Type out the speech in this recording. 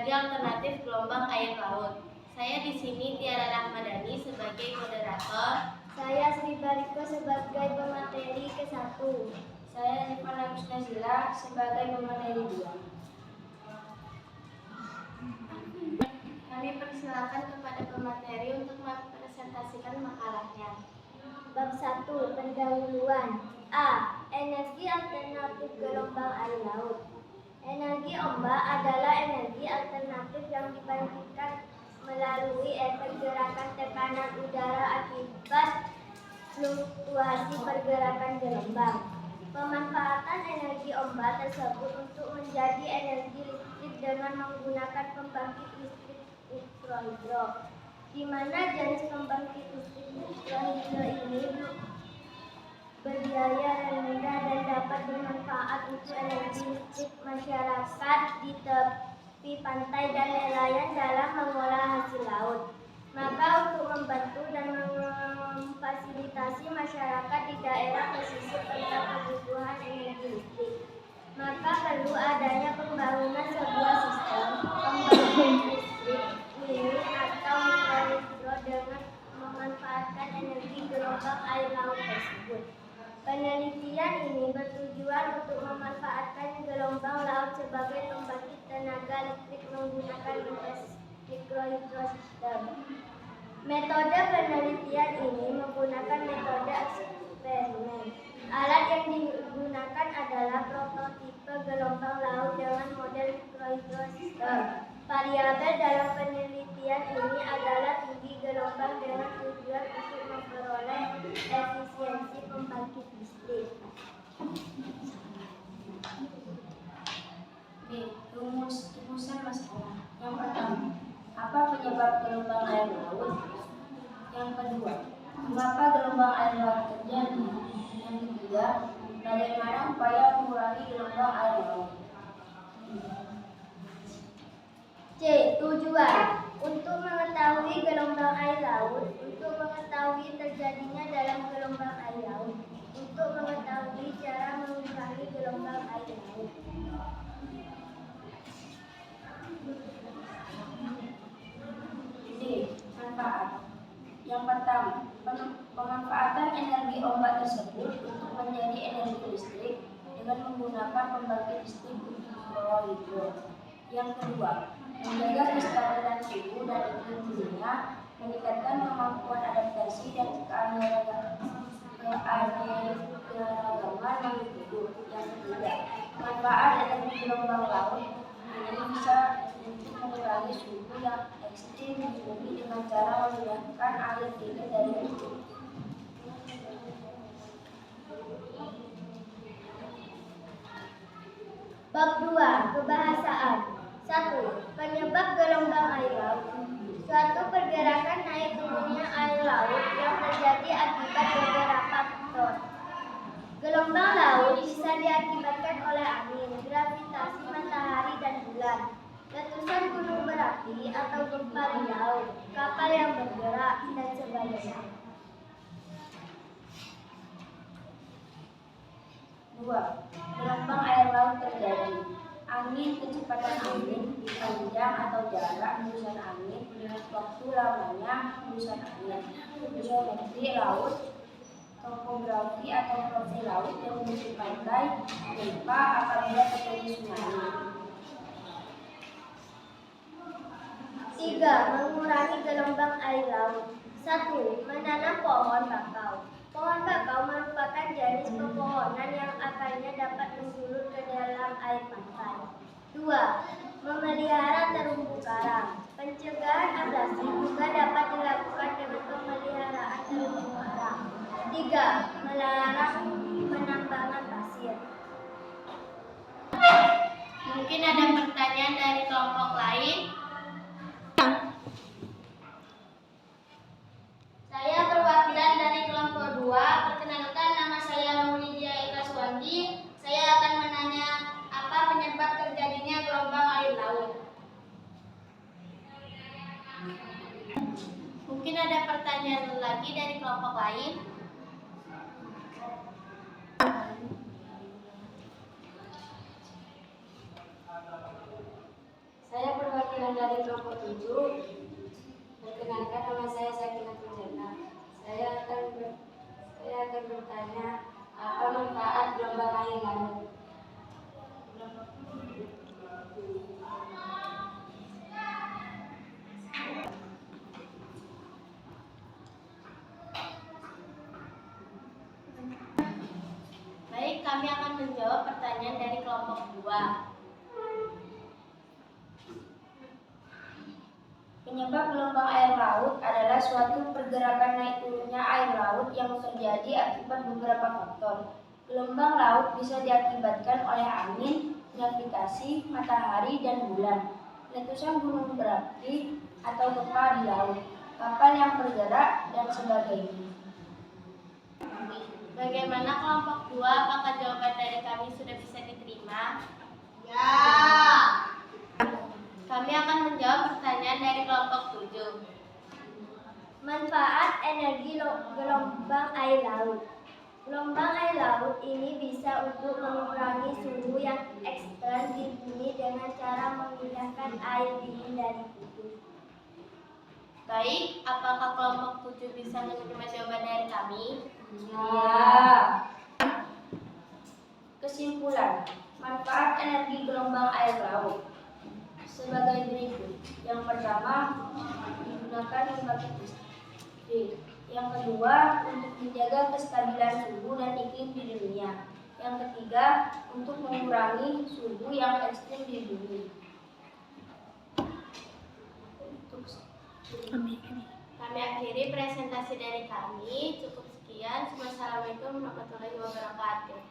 energi alternatif gelombang air laut. Saya di sini Tiara Rahmadani sebagai moderator. Saya Sri Bariko sebagai pemateri ke-1. Saya Rifana Kusnazila sebagai pemateri 2. Kami persilakan kepada pemateri untuk mempresentasikan makalahnya. Bab 1. Pendahuluan. A. Energi alternatif gelombang air laut. Energi ombak adalah energi alternatif yang dibangkitkan melalui efek gerakan tekanan udara akibat fluktuasi pergerakan gelombang. Pemanfaatan energi ombak tersebut untuk menjadi energi listrik dengan menggunakan pembangkit listrik mikrohidro, di mana jenis pembangkit listrik mikrohidro ini berbiaya rendah dan dapat bermanfaat untuk energi listrik masyarakat di tepi pantai dan nelayan dalam mengolah hasil laut. Maka untuk membantu dan memfasilitasi masyarakat di daerah pesisir tentang kebutuhan energi listrik, maka perlu adanya pembangunan sebuah sistem pembangkit listrik mini atau mikrohidro dengan memanfaatkan energi gelombang air laut tersebut. Penelitian ini bertujuan untuk memanfaatkan gelombang laut sebagai pembangkit tenaga listrik menggunakan mikrohidro sistem. Metode penelitian ini menggunakan metode eksperimen. Alat yang digunakan adalah prototipe gelombang laut dengan model mikrohidro sistem. Variabel dalam penelitian ini adalah tinggi gelombang dengan tujuan untuk memperoleh efisiensi pembangkit listrik. B. Rumusan masalah. Yang pertama, apa penyebab gelombang air laut? Yang kedua, mengapa gelombang air laut terjadi? Yang ketiga, bagaimana upaya mengurangi gelombang air laut? C. Tujuan. Untuk mengetahui gelombang air laut, untuk mengetahui terjadinya dalam gelombang air laut, untuk mengetahui cara mengurangi gelombang air laut. D. Manfaat. Yang pertama, pemanfaatan energi ombak tersebut untuk menjadi energi listrik dengan menggunakan pembangkit listrik mikrohidro. Yang kedua, menjaga kestabilan suhu dan iklim dunia, meningkatkan kemampuan adaptasi dan keanekaragaman makhluk hidup. Yang ketiga, manfaat energi gelombang laut ini bisa untuk mengurangi suhu yang ekstrim di bumi dengan cara memindahkan air dingin dari bumi. Bab 2. Kebahasaan. 1. Penyebab gelombang air laut. Suatu pergerakan naik turunnya air laut yang terjadi akibat beberapa faktor. Gelombang laut bisa diakibatkan oleh angin, gravitasi matahari dan bulan, letusan gunung berapi atau gempa di laut, kapal yang bergerak, dan sebagainya. 2. Gelombang air laut terjadi. Angin, kecepatan angin, panjang atau jarak hembusan angin, waktu lamanya hembusan angin, geometri laut, topografi atau profil laut yang menuju pantai, gempa apabila terjadi tsunami. 3. Mengurangi gelombang air laut. 1. Menanam pohon bakau. Pohon bakau merupakan jenis pepohonan yang akarnya dapat menjulur ke dalam air pantai. 2. Memelihara terumbu karang. Pencegahan abrasi juga dapat dilakukan dengan pemeliharaan terumbu karang. 3. Melarang penambangan pasir. Mungkin ada pertanyaan dari kelompok lain. Saya perwakilan dari kelompok 2. Perkenalkan, nama saya Maulidia Eka Suwandi. Saya akan menanya apa penyebab terjadinya gelombang air laut. Mungkin ada pertanyaan lagi dari kelompok lain. Saya perwakilan Perkenalkan, nama saya Sakinatul Jannah. Saya akan bertanya apa manfaat gelombang air laut. Baik, kami akan menjawab pertanyaan dari kelompok 2. Penyebab gelombang air laut adalah suatu pergerakan naik turunnya air laut yang terjadi akibat beberapa faktor. Gelombang laut bisa diakibatkan oleh angin, gravitasi, matahari, dan bulan, letusan gunung berapi, atau gempa di laut, kapal yang bergerak, dan sebagainya. Bagaimana kelompok 2? Apakah jawaban dari kami sudah bisa diterima? Ya. Kami akan menjawab pertanyaan dari kelompok 7. Manfaat energi gelombang air laut. Gelombang air laut ini bisa untuk mengurangi suhu yang ekstrem di bumi dengan cara memindahkan air dingin dari kutub. Baik, apakah kelompok 7 bisa menerima jawaban dari kami? Ya. Kesimpulan, manfaat energi gelombang air laut sebagai berikut. Yang pertama, digunakan membangkit listrik. Yang kedua, untuk menjaga kestabilan suhu dan iklim di dunia. Yang ketiga, untuk mengurangi suhu yang ekstrim di bumi. Kami akhiri presentasi dari kami. Cukup sekian. Wassalamualaikum warahmatullahi wabarakatuh.